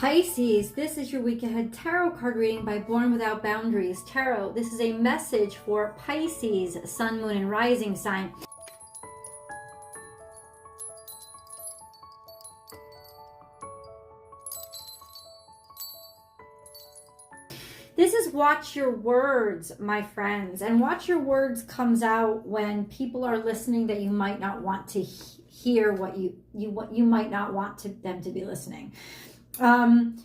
Pisces, this is your week ahead tarot card reading by Born Without Boundaries Tarot. This is a message for Pisces, sun, moon, and rising sign. This is watch your words, my friends, and watch your words comes out when people are listening that you might not want to hear what you might not want them to be listening.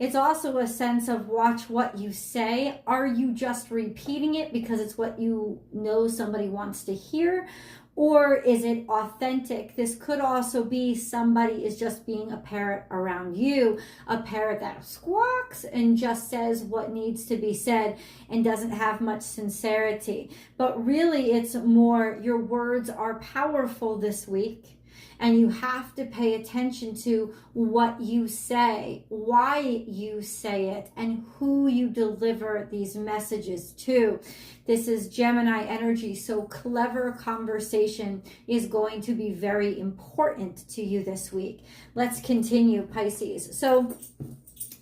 It's also a sense of watch what you say. Are you just repeating it because it's what you know somebody wants to hear? Or is it authentic? This could also be somebody is just being a parrot around you, a parrot that squawks and just says what needs to be said and doesn't have much sincerity. But really, it's more your words are powerful this week. And you have to pay attention to what you say, why you say it, and who you deliver these messages to. This is Gemini energy, so clever conversation is going to be very important to you this week. Let's continue, Pisces. So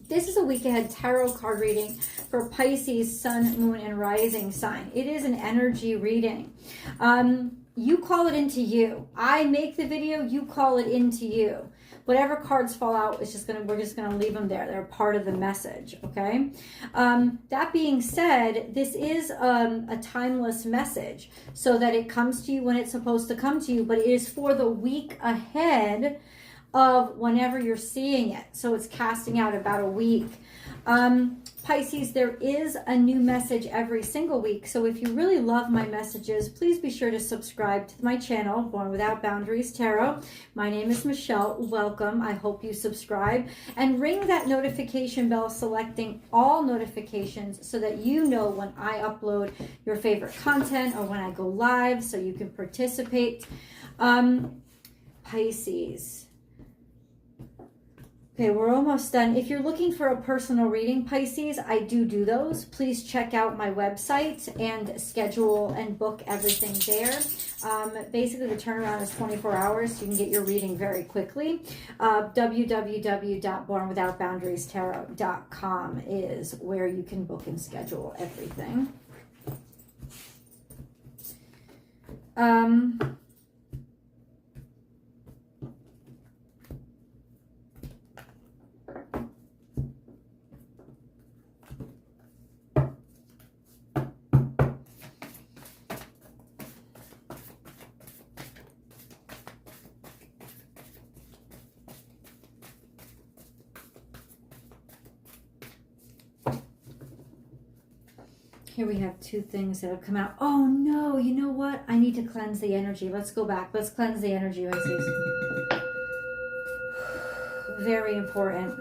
this is a week ahead tarot card reading for Pisces, sun, moon, and rising sign. It is an energy reading. You call it into you. I make the video, you call it into you. Whatever cards fall out, we're just gonna leave them there. They're part of the message, okay? That being said, this is a timeless message so that it comes to you when it's supposed to come to you, but it is for the week ahead of whenever you're seeing it. So it's casting out about a week. Pisces, there is a new message every single week. So if you really love my messages, please be sure to subscribe to my channel, Born Without Boundaries Tarot. My name is Michelle. Welcome. I hope you subscribe. And ring that notification bell, selecting all notifications so that you know when I upload your favorite content or when I go live so you can participate. Pisces. Okay, we're almost done. If you're looking for a personal reading, Pisces, I do those. Please check out my website and schedule and book everything there. Basically, the turnaround is 24 hours, so you can get your reading very quickly. www.bornwithoutboundariestarot.com is where you can book and schedule everything. Here we have two things that have come out. Oh no, you know what? I need to cleanse the energy. Let's go back. Let's cleanse the energy, Pisces. Very important.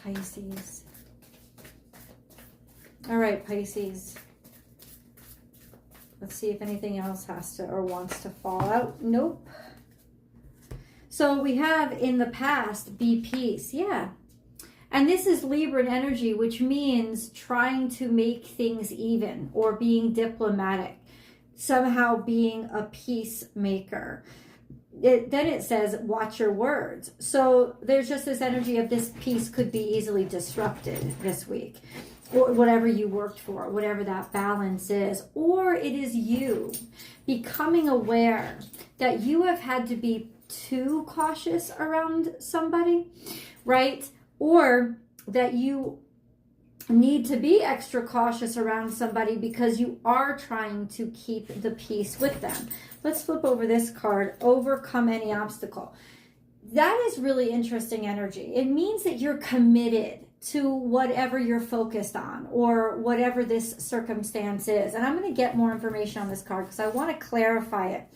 Pisces. All right, Pisces. Let's see if anything else has to or wants to fall out. Nope. So we have in the past, be peace. Yeah. And this is Libran energy, which means trying to make things even or being diplomatic, somehow being a peacemaker. Then it says, watch your words. So there's just this energy of this peace could be easily disrupted this week. Or whatever you worked for, whatever that balance is. Or it is you becoming aware that you have had to be too cautious around somebody, right? Or that you need to be extra cautious around somebody because you are trying to keep the peace with them. Let's flip over this card, overcome any obstacle. That is really interesting energy. It means that you're committed to whatever you're focused on or whatever this circumstance is. And I'm going to get more information on this card because I want to clarify it.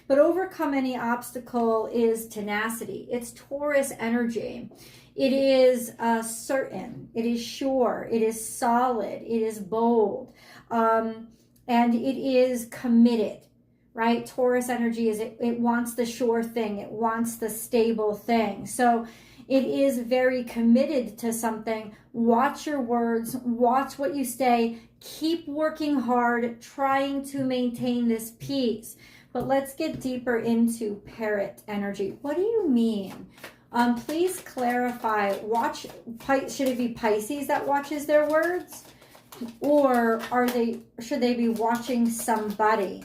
But overcome any obstacle is tenacity. It's Taurus energy. It is certain. It is sure. It is solid. It is bold. and it is committed, right? Taurus energy is it wants the sure thing. It wants the stable thing. So it is very committed to something. Watch your words, watch what you say, keep working hard, trying to maintain this peace. But let's get deeper into parrot energy. What do you mean? Please clarify. Should it be Pisces that watches their words? Or should they be watching somebody?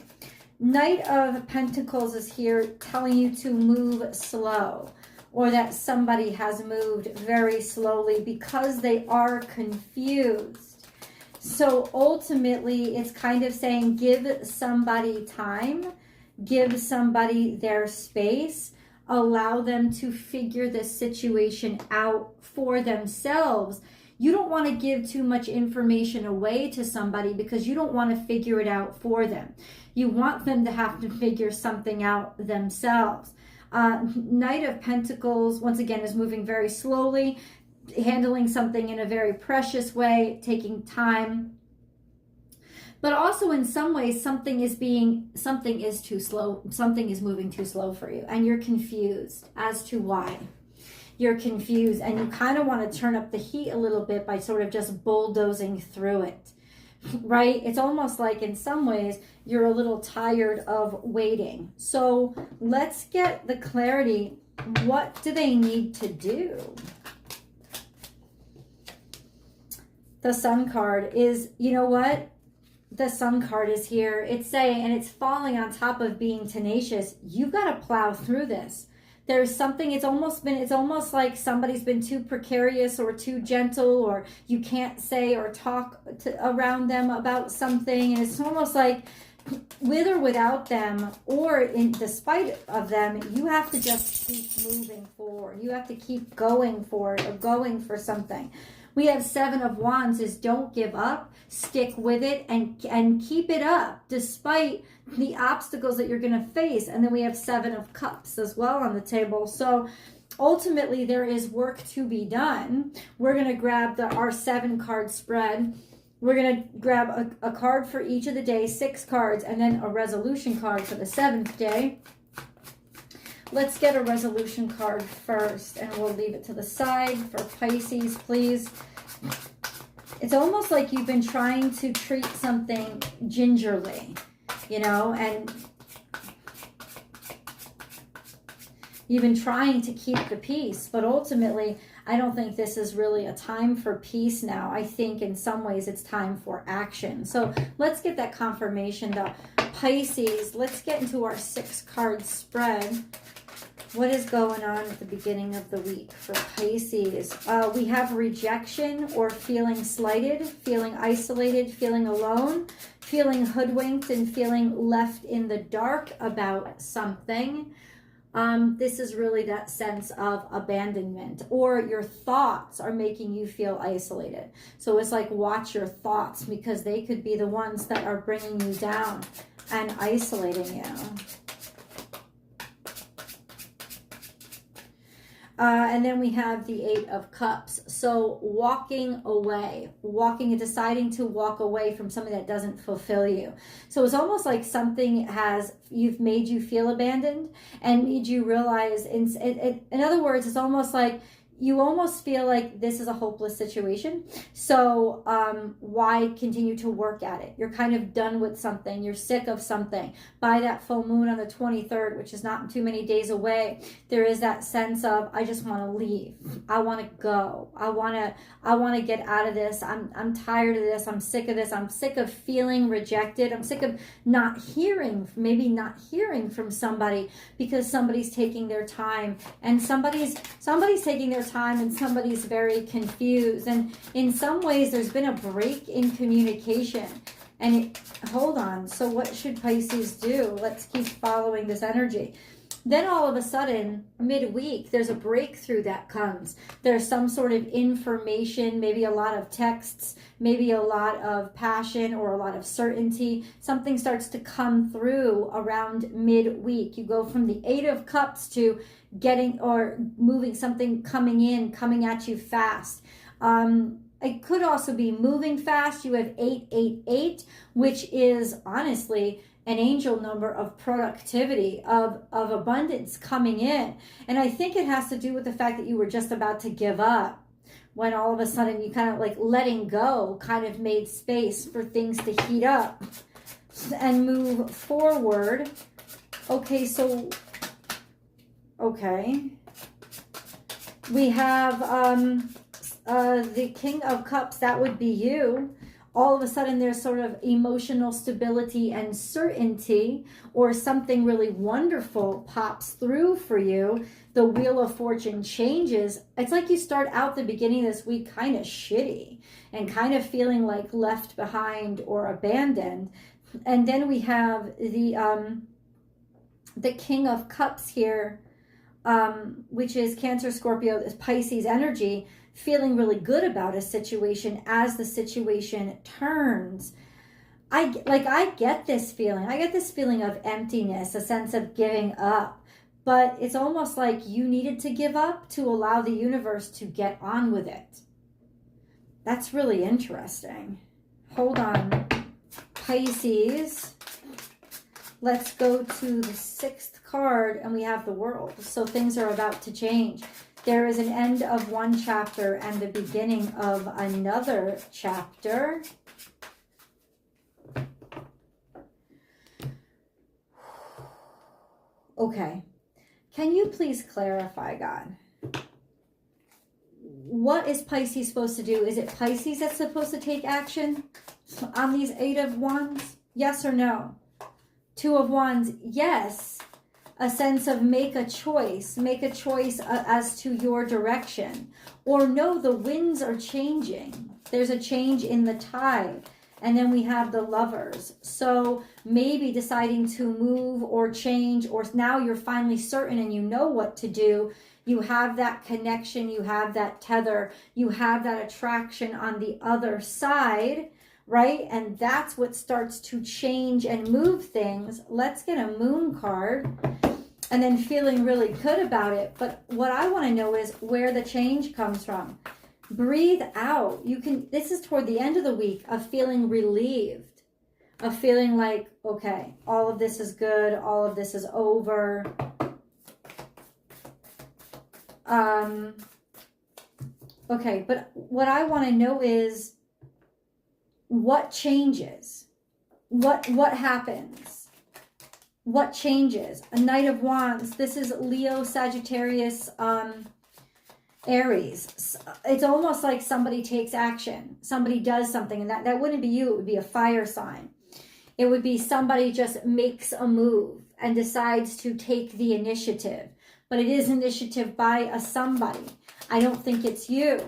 Knight of Pentacles is here telling you to move slow, or that somebody has moved very slowly because they are confused. So ultimately, it's kind of saying give somebody time, give somebody their space, allow them to figure this situation out for themselves. You don't want to give too much information away to somebody because you don't want to figure it out for them. You want them to have to figure something out themselves. Knight of Pentacles, once again, is moving very slowly, handling something in a very precious way, taking time. But also in some ways, something is too slow, something is moving too slow for you, and you're confused as to why. You're confused, and you kind of want to turn up the heat a little bit by sort of just bulldozing through it, right? It's almost like in some ways you're a little tired of waiting. So let's get the clarity. What do they need to do? The Sun card is, you know what? The Sun card is here. It's saying, and it's falling on top of being tenacious. You've got to plow through this. There's something, it's almost like somebody's been too precarious or too gentle, or you can't say or talk around them about something. And it's almost like with or without them, or in despite of them, you have to just keep moving forward. You have to keep going for it or going for something. We have Seven of Wands is don't give up, stick with it, and keep it up despite the obstacles that you're going to face. And then we have Seven of Cups as well on the table. So ultimately there is work to be done. We're going to grab our 7-card spread. We're going to grab a card for each of the days, 6 cards, and then a resolution card for the 7th day. Let's get a resolution card first, and we'll leave it to the side for Pisces, please. It's almost like you've been trying to treat something gingerly, you know, and you've been trying to keep the peace, but ultimately, I don't think this is really a time for peace now. I think in some ways it's time for action. So let's get that confirmation though. Pisces, let's get into our 6-card spread. What is going on at the beginning of the week for Pisces? We have rejection or feeling slighted, feeling isolated, feeling alone, feeling hoodwinked, and feeling left in the dark about something. This is really that sense of abandonment, or your thoughts are making you feel isolated. So it's like watch your thoughts, because they could be the ones that are bringing you down and isolating you. And then we have the 8 of Cups. So walking away, deciding to walk away from something that doesn't fulfill you. So it's almost like something you've made you feel abandoned and made you realize, in other words, it's almost like you almost feel like this is a hopeless situation. So why continue to work at it? You're kind of done with something. You're sick of something. By that full moon on the 23rd, which is not too many days away, there is that sense of, I just want to leave. I want to go. I want to get out of this. I'm tired of this. I'm sick of this. I'm sick of feeling rejected. I'm sick of not hearing from somebody because somebody's taking their time, and somebody's taking their time, and somebody's very confused. And in some ways there's been a break in communication. And hold on, so what should Pisces do? Let's keep following this energy. Then all of a sudden, midweek, there's a breakthrough that comes. There's some sort of information, maybe a lot of texts, maybe a lot of passion or a lot of certainty. Something starts to come through around midweek. You go from the 8 of Cups to getting or moving, something coming at you fast. it could also be moving fast. You have 888, which is honestly an angel number of productivity, of abundance coming in. And I think it has to do with the fact that you were just about to give up, when all of a sudden you kind of like letting go kind of made space for things to heat up and move forward. Okay, so, okay. We have the King of Cups, that would be you. All of a sudden there's sort of emotional stability and certainty, or something really wonderful pops through for you. The Wheel of Fortune changes. It's like you start out the beginning of this week kind of shitty and kind of feeling like left behind or abandoned. And then we have the King of Cups here, which is Cancer, Scorpio, Pisces energy, feeling really good about a situation as the situation turns. I get this feeling. I get this feeling of emptiness, a sense of giving up. But it's almost like you needed to give up to allow the universe to get on with it. That's really interesting. Hold on. Pisces. Let's go to the 6th card, and we have the World. So things are about to change. There is an end of one chapter and the beginning of another chapter. Okay. Can you please clarify, God? What is Pisces supposed to do? Is it Pisces that's supposed to take action on these 8 of Wands? Yes or no? 2 of Wands, yes. A sense of make a choice as to your direction. Or no, the winds are changing. There's a change in the tide. And then we have the Lovers. So maybe deciding to move or change, or now you're finally certain and you know what to do. You have that connection, you have that tether, you have that attraction on the other side, right? And that's what starts to change and move things. Let's get a Moon card. And then feeling really good about it. But what I want to know is where the change comes from. Breathe out. You can, this is toward the end of the week, of feeling relieved, of feeling like, okay, all of this is good, all of this is over. Okay, but what I want to know is what changes? What happens? What changes? A Knight of Wands. This is Leo, Sagittarius, Aries. It's almost like somebody takes action. Somebody does something. And that wouldn't be you. It would be a fire sign. It would be somebody just makes a move and decides to take the initiative. But it is initiative by a somebody. I don't think it's you.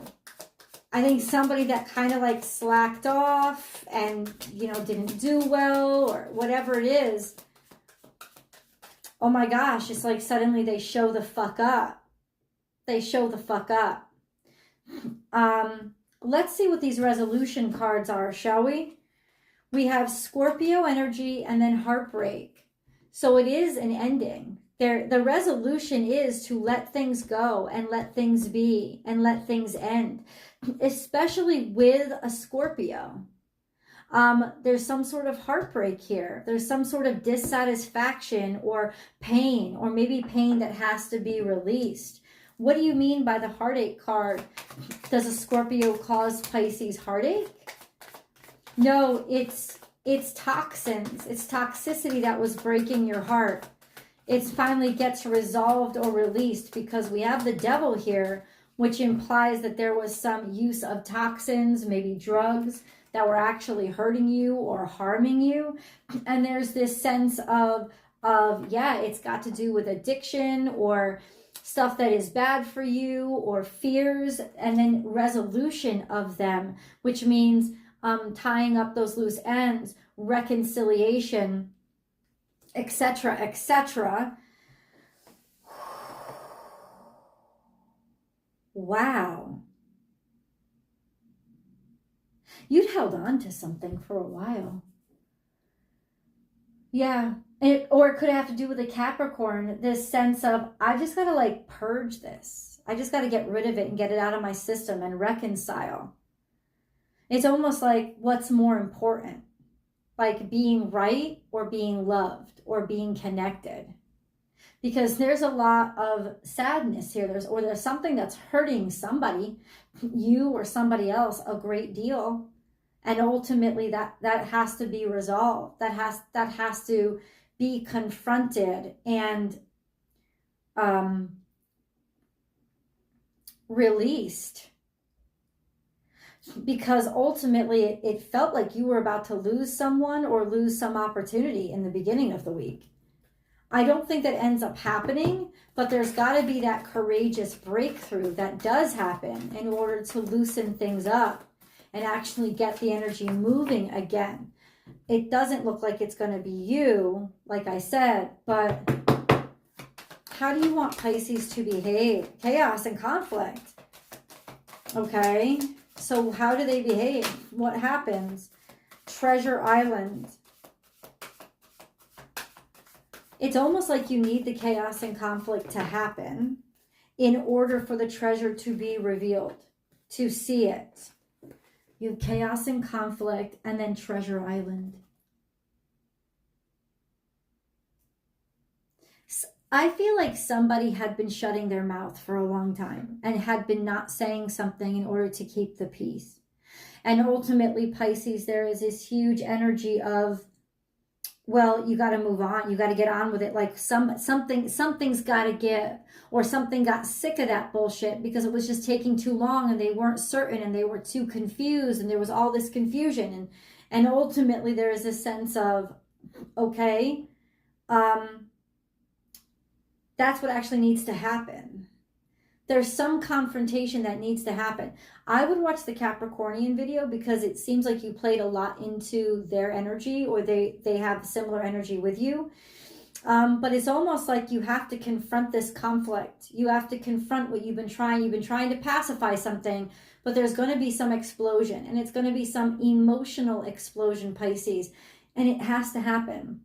I think somebody that kind of like slacked off and, you know, didn't do well or whatever it is. Oh my gosh, it's like suddenly they show the fuck up. They show the fuck up. Let's see what these resolution cards are, shall we? We have Scorpio energy and then heartbreak. So it is an ending. The resolution is to let things go and let things be and let things end, especially with a Scorpio. There's some sort of heartbreak here. There's some sort of dissatisfaction or pain, or maybe pain that has to be released. What do you mean by the heartache card? Does a Scorpio cause Pisces heartache? No, it's toxins. It's toxicity that was breaking your heart. It finally gets resolved or released because we have the Devil here, which implies that there was some use of toxins, maybe drugs, that were actually hurting you or harming you. And there's this sense of yeah, it's got to do with addiction or stuff that is bad for you or fears, and then resolution of them, which means tying up those loose ends, reconciliation, etc., etc. Wow. You'd held on to something for a while. Yeah. Or it could have to do with a Capricorn, this sense of, I just got to like purge this. I just got to get rid of it and get it out of my system and reconcile. It's almost like, what's more important? Like being right or being loved or being connected? Because there's a lot of sadness here. There's something that's hurting somebody, you or somebody else, a great deal. And ultimately that has to be resolved. That has to be confronted and released. Because ultimately it felt like you were about to lose someone or lose some opportunity in the beginning of the week. I don't think that ends up happening, but there's got to be that courageous breakthrough that does happen in order to loosen things up and actually get the energy moving again. It doesn't look like it's going to be you, like I said, but how do you want Pisces to behave? Chaos and conflict. Okay, so how do they behave? What happens? Treasure Island. It's almost like you need the chaos and conflict to happen in order for the treasure to be revealed, to see it. You have chaos and conflict and then Treasure Island. I feel like somebody had been shutting their mouth for a long time and had been not saying something in order to keep the peace. And ultimately, Pisces, there is this huge energy of, well, you got to move on. You got to get on with it. Like something's got to give, or something got sick of that bullshit because it was just taking too long and they weren't certain and they were too confused and there was all this confusion. And ultimately there is this sense of, okay, that's what actually needs to happen. There's some confrontation that needs to happen. I would watch the Capricornian video because it seems like you played a lot into their energy, or they have similar energy with you. But it's almost like you have to confront this conflict. You have to confront what you've been trying. You've been trying to pacify something, but there's going to be some explosion, and it's going to be some emotional explosion, Pisces, and it has to happen.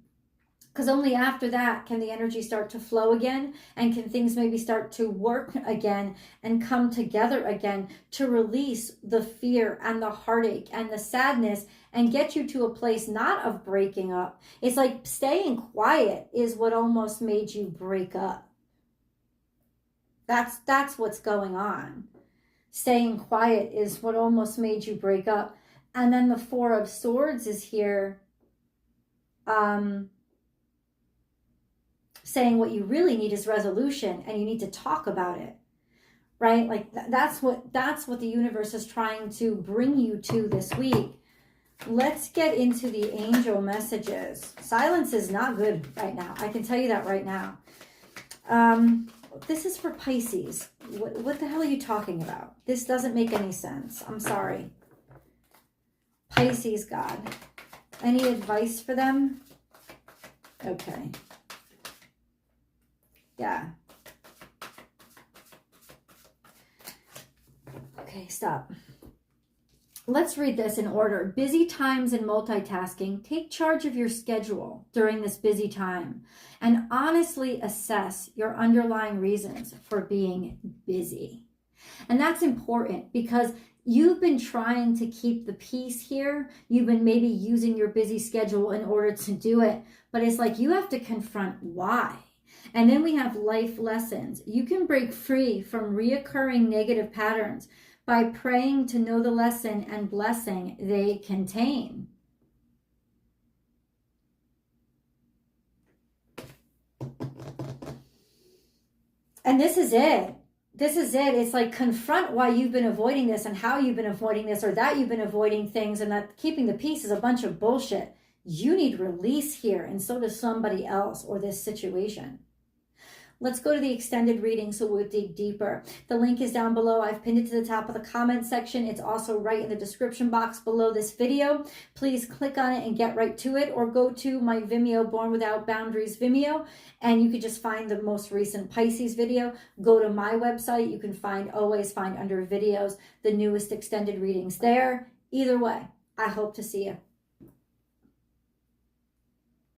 Because only after that can the energy start to flow again, and can things maybe start to work again and come together again to release the fear and the heartache and the sadness and get you to a place not of breaking up. It's like staying quiet is what almost made you break up. That's what's going on. Staying quiet is what almost made you break up. And then the Four of Swords is here. Saying what you really need is resolution, and you need to talk about it, right? Like that's what the universe is trying to bring you to this week. Let's get into the angel messages. Silence is not good right now. I can tell you that right now. This is for Pisces. What the hell are you talking about? This doesn't make any sense. I'm sorry. Pisces, God. Any advice for them? Okay. Yeah. Okay, stop. Let's read this in order. Busy times and multitasking. Take charge of your schedule during this busy time and honestly assess your underlying reasons for being busy. And that's important because you've been trying to keep the peace here. You've been maybe using your busy schedule in order to do it, but it's like you have to confront why. And then we have life lessons. You can break free from reoccurring negative patterns by praying to know the lesson and blessing they contain. And this is it. This is it. It's like confront why you've been avoiding this and how you've been avoiding this, or that you've been avoiding things, and that keeping the peace is a bunch of bullshit. You need release here, and so does somebody else or this situation. Let's go to the extended reading so we'll dig deeper. The link is down below. I've pinned it to the top of the comment section. It's also right in the description box below this video. Please click on it and get right to it, or go to my Vimeo, Born Without Boundaries Vimeo, and you can just find the most recent Pisces video. Go to my website. You can always find under videos the newest extended readings there. Either way, I hope to see you.